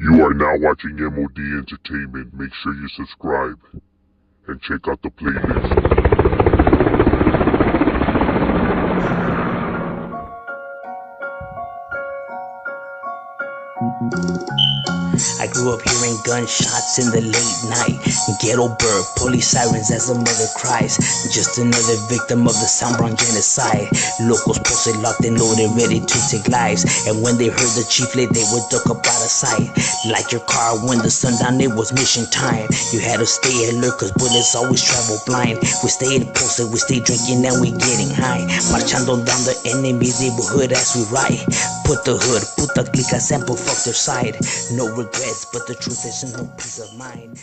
You are now watching M.O.D. Entertainment. Make sure you subscribe and check out the playlist. I grew up hearing gunshots in the late night. Ghetto bird, police sirens as a mother cries. Just another victim of the Soundbrown genocide. Locals posted locked and loaded, ready to take lives. And when they heard the chief lay, they would duck up out of sight. Like your car when the sun down, it was mission time. You had to stay alert cause bullets always travel blind. We stayed posted, we stayed drinking and we getting high. Marchando down the enemy's neighborhood as we ride. Put the hood, put the glica sample, fuck their side. No regrets, but the truth is no peace of mind.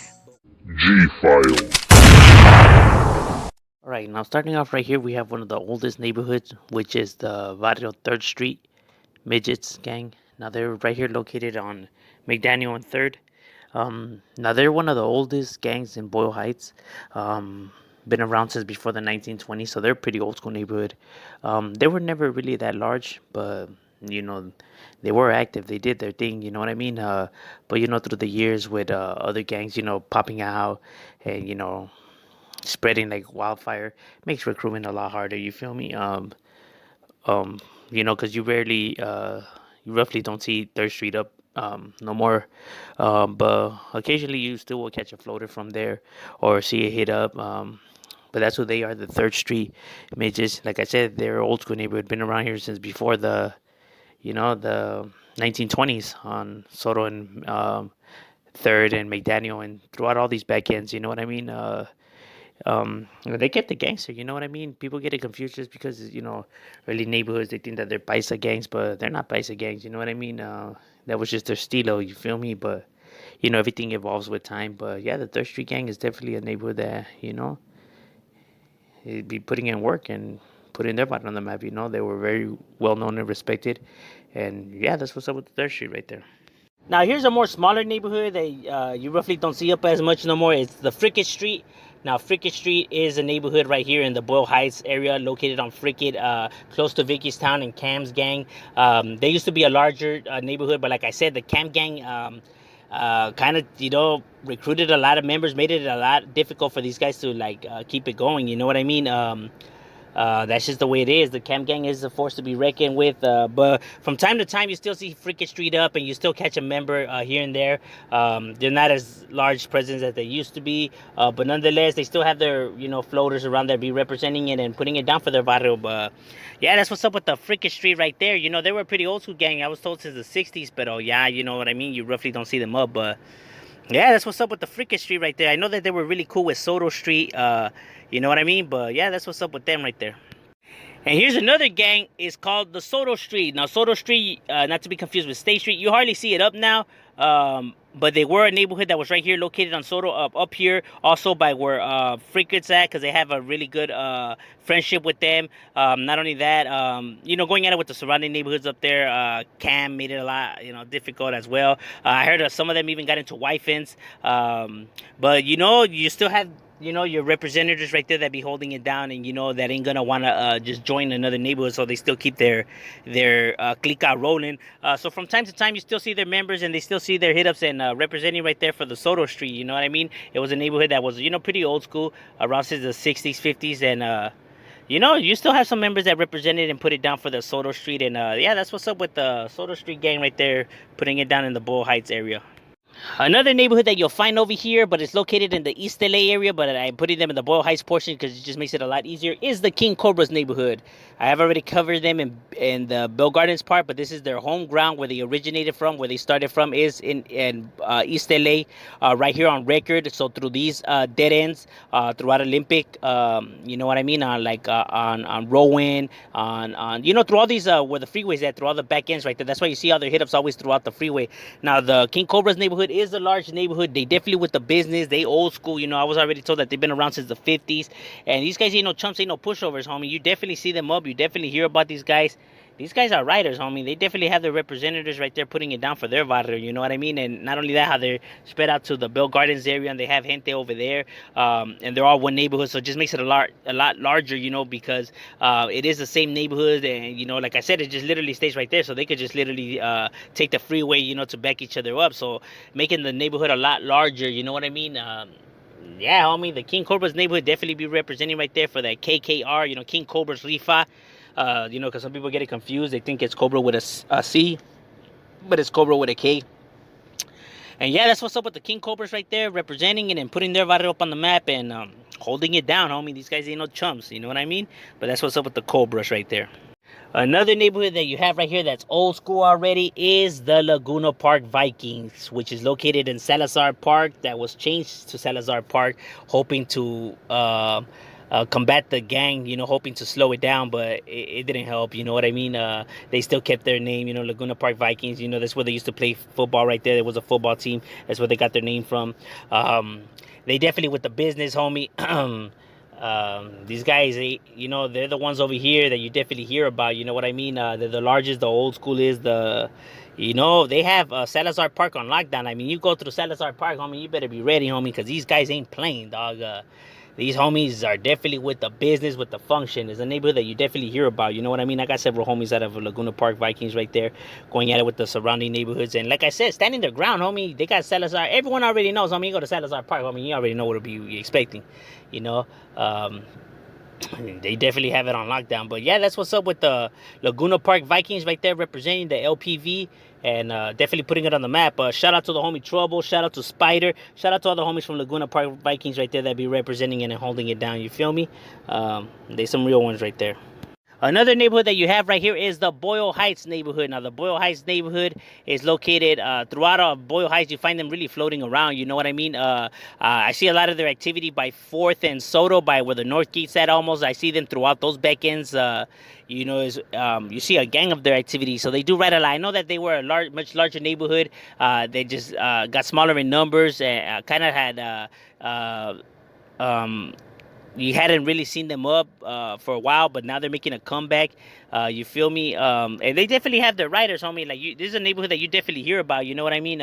G-File. Alright, now starting off right here, we have one of the oldest neighborhoods, which is the Barrio 3rd Street Midgets gang. Now they're right here located on McDaniel and 3rd. Now they're one of the oldest gangs in Boyle Heights. Been around since before the 1920s, so they're a pretty old school neighborhood. They were never really that large, but you know, they were active. They did their thing, you know what I mean? But you know, through the years with other gangs, you know, popping out and you know, spreading like wildfire, makes recruitment a lot harder. You feel me? You know, because you roughly don't see 3rd Street up no more. But occasionally you still will catch a floater from there or see it hit up. But that's who they are, the 3rd Street Midgets. Like I said, they're old school neighborhood, been around here since before the 1920s on Soto and 3rd and McDaniel and throughout all these back ends. You know what I mean? They kept the gangster, you know what I mean? People get it confused just because, you know, early neighborhoods, they think that they're paisa gangs, but they're not paisa gangs, you know what I mean? That was just their stilo, you feel me? But, you know, everything evolves with time. But yeah, the 3rd Street gang is definitely a neighborhood that, you know, it'd be putting in work and putting their body on the map, you know? They were very well known and respected. And yeah, that's what's up with the 3rd Street right there. Now here's a more smaller neighborhood that you roughly don't see up as much no more. It's the Frickett Street. Now Frickett Street is a neighborhood right here in the Boyle Heights area, located on Frickett, close to Vicky's Town and Cam's gang. They used to be a larger neighborhood, but like I said, the Cam gang kind of, you know, recruited a lot of members, made it a lot difficult for these guys to like keep it going. You know what I mean? That's just the way it is. The Cam Gang is a force to be reckoned with. But from time to time, you still see Frickett Street up, and you still catch a member here and there. They're not as large presence as they used to be, but nonetheless, they still have their, you know, floaters around there, be representing it and putting it down for their barrio. But yeah, that's what's up with the Frickett Street right there. You know, they were a pretty old school gang. I was told since the '60s, but oh yeah, you know what I mean. You roughly don't see them up, but. Yeah, that's what's up with the Frickett Street right there. I know that they were really cool with Soto Street, you know what I mean? But yeah, that's what's up with them right there. And here's another gang. It's called the Soto Street. Now, Soto Street, not to be confused with State Street, you hardly see it up now. But they were a neighborhood that was right here located on Soto, up here, also by where Frickett's at, because they have a really good friendship with them. Not only that, you know, going at it with the surrounding neighborhoods up there, Cam made it a lot, you know, difficult as well. I heard some of them even got into Wyfins. But, you know, you still have, you know, your representatives right there that be holding it down, and you know that ain't gonna wanna just join another neighborhood, so they still keep their clica rolling. So from time to time, you still see their members, and they still see their hit ups and representing right there for the Soto Street. You know what I mean? It was a neighborhood that was, you know, pretty old school, around since the '60s, '50s, and you know, you still have some members that represented and put it down for the Soto Street, and yeah, that's what's up with the Soto Street gang right there, putting it down in the Boyle Heights area. Another neighborhood that you'll find over here, but it's located in the East LA area, but I'm putting them in the Boyle Heights portion because it just makes it a lot easier, is the King Cobra's neighborhood. I have already covered them in the Bell Gardens part, but this is their home ground where they originated from, where they started from, is in East LA, right here on record. So through these dead ends, throughout Olympic, you know what I mean, on Rowan, on you know, through all these where the freeway's at, through all the back ends right there. That's why you see all their hit ups always throughout the freeway. Now the King Cobra's neighborhood is a large neighborhood. They definitely with the business. They old school. You know, I was already told that they've been around since the '50s. And these guys ain't no chumps, ain't no pushovers, homie. You definitely see them up. You definitely hear about these guys. these guys are writers, homie. They definitely have their representatives right there putting it down for their barrio, you know what I mean? And not only that, how they're spread out to the Bell Gardens area, and they have gente over there, and they're all one neighborhood, so it just makes it a lot larger, you know, because it is the same neighborhood, and you know, like I said, it just literally stays right there, so they could just literally take the freeway, you know, to back each other up, so making the neighborhood a lot larger, you know what I mean? Yeah, homie, the King Cobra's neighborhood definitely be representing right there for that KKR, you know, King Cobra's Rifa. You know, because some people get it confused. They think it's Cobra with a C, but it's Cobra with a K. And yeah, that's what's up with the King Cobras right there, representing it and putting their barrio up on the map and holding it down, homie. These guys ain't no chumps, you know what I mean? But that's what's up with the Cobras right there. Another neighborhood that you have right here that's old school already is the Laguna Park Vikings, which is located in Salazar Park. That was changed to Salazar Park, hoping to combat the gang, you know, hoping to slow it down, but it didn't help, you know what I mean? They still kept their name, you know, Laguna Park Vikings, you know, that's where they used to play football right there. There was a football team. That's where they got their name from. They definitely with the business, homie. These guys, you know, they're the ones over here that you definitely hear about, you know what I mean? They're the largest, the old school is you know, they have Salazar Park on lockdown. I mean, you go through Salazar Park, homie, you better be ready, homie, because these guys ain't playing, dog. These homies are definitely with the business, with the function. It's a neighborhood that you definitely hear about. You know what I mean? I got several homies out of Laguna Park Vikings right there going at it with the surrounding neighborhoods. And like I said, standing their ground, homie. They got Salazar. Everyone already knows, homie. You go to Salazar Park, homie. You already know what to be expecting. You know? They definitely have it on lockdown. But yeah, that's what's up with the Laguna Park Vikings right there representing the LPV and definitely putting it on the map. Shout out to the homie Trouble. Shout out to Spider. Shout out to all the homies from Laguna Park Vikings right there that be representing it and holding it down. You feel me? They some real ones right there. Another neighborhood that you have right here is the Boyle Heights neighborhood. Now, the Boyle Heights neighborhood is located throughout Boyle Heights. You find them really floating around. You know what I mean? I see a lot of their activity by 4th and Soto, by where the North Gate's at almost. I see them throughout those back ends. You know, you see a gang of their activity. So they do ride a lot. I know that they were a much larger neighborhood. They just got smaller in numbers and kind of had... you hadn't really seen them up for a while, but now they're making a comeback. You feel me? And they definitely have their riders, homie. Like, this is a neighborhood that you definitely hear about. You know what I mean?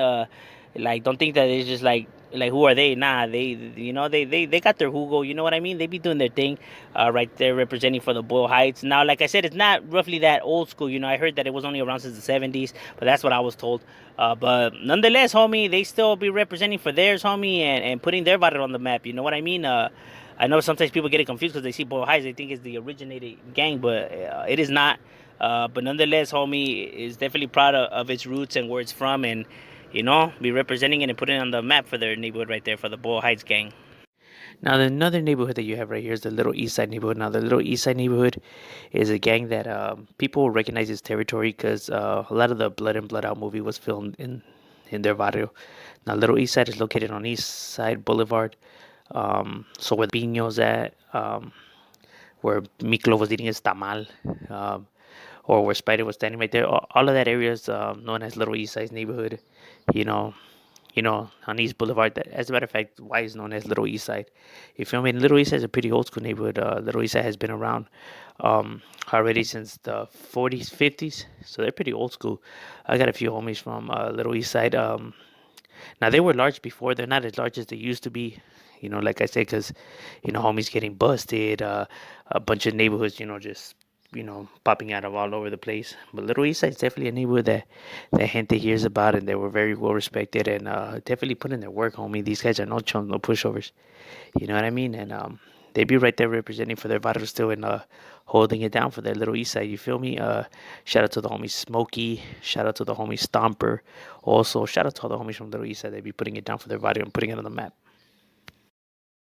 Like, don't think that it's just like who are they? Nah, you know, they got their Hugo. You know what I mean? They be doing their thing, right there, representing for the Boyle Heights. Now, like I said, it's not roughly that old school. You know, I heard that it was only around since the 70s, but that's what I was told. But nonetheless, homie, they still be representing for theirs, homie, and putting their barrio on the map. You know what I mean? I know sometimes people get it confused because they see Boyle Heights, they think it's the originated gang, but it is not. But nonetheless, homie is definitely proud of its roots and where it's from, and you know, be representing it and putting it on the map for their neighborhood right there for the Boyle Heights gang. Now, another neighborhood that you have right here is the Little East Side neighborhood. Now, the Little East Side neighborhood is a gang that people recognize its territory because a lot of the Blood and Blood Out movie was filmed in their barrio. Now, Little East Side is located on East Side Boulevard. So where Pino's at, where Miklo was eating his tamal, or where Spider was standing right there, all of that area is known as Little East Side neighborhood. You know, on East Boulevard. That, as a matter of fact, why is known as Little East Side. You feel me? Little East Side is a pretty old school neighborhood. Little East Side has been around already since the 40s, 50s, so they're pretty old school. I got a few homies from Little East Side. Now, they were large before. They're not as large as they used to be. You know, like I said, because, you know, homies getting busted, a bunch of neighborhoods, you know, just, you know, popping out of all over the place. But Little East Side is definitely a neighborhood that gente hears about, and they were very well respected and definitely put in their work, homie. These guys are no chumps, no pushovers. You know what I mean? And they be right there representing for their barrio still and holding it down for their Little East Side. You feel me? Shout out to the homie Smokey. Shout out to the homie Stomper. Also, shout out to all the homies from Little East Side. They be putting it down for their barrio and putting it on the map.